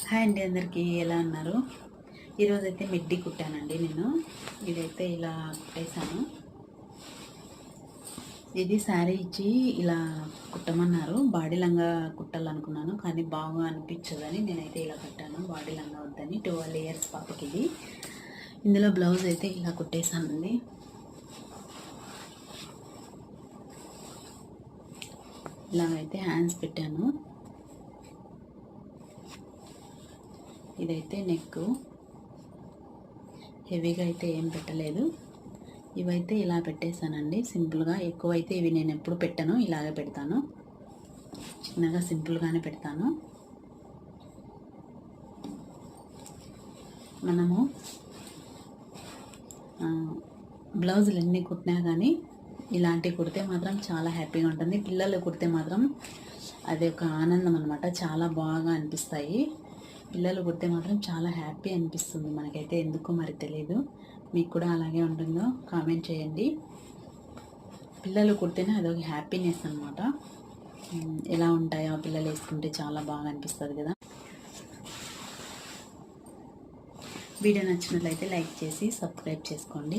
Hi అండి, అందరికీ ఎలా ఉన్నారు? ఈరోజైతే మిడ్డీ కుట్టానండి. నేను ఇదైతే ఇలా కుట్టేశాను. ఇది శారీ ఇచ్చి ఇలా కుట్టమన్నారు. బాడీ లంగా కుట్టాలనుకున్నాను, కానీ బాగా అనిపించదని నేనైతే ఇలా కుట్టాను. బాడీ లంగా వద్దని 12 ఇయర్స్ పాపకి ఇది. ఇందులో బ్లౌజ్ అయితే ఇలా కుట్టేశానండి. ఇలాగైతే హ్యాండ్స్ పెట్టాను. ఇదైతే నెక్, హెవీగా అయితే ఏం పెట్టలేదు. ఇవైతే ఇలా పెట్టేశానండి సింపుల్గా. ఎక్కువైతే ఇవి నేను ఎప్పుడు పెట్టాను, ఇలాగే పెడతాను. చిన్నగా సింపుల్గానే పెడతాను. మనము బ్లౌజులు ఎన్ని కుట్టినా కానీ ఇలాంటివి కుడితే మాత్రం చాలా హ్యాపీగా ఉంటుంది. పిల్లలు కుడితే మాత్రం అది ఒక ఆనందం అనమాట. చాలా బాగా అనిపిస్తాయి. పిల్లలు కుడితే మాత్రం చాలా హ్యాపీ అనిపిస్తుంది మనకైతే. ఎందుకో మరి తెలియదు, మీకు కూడా అలాగే ఉంటుందో కామెంట్ చేయండి. పిల్లలు కుడితేనే అదొక హ్యాపీనెస్ అనమాట. ఎలా ఉంటాయో పిల్లలు వేసుకుంటే చాలా బాగా అనిపిస్తుంది కదా. వీడియో నచ్చినట్లయితే లైక్ చేసి సబ్స్క్రైబ్ చేసుకోండి.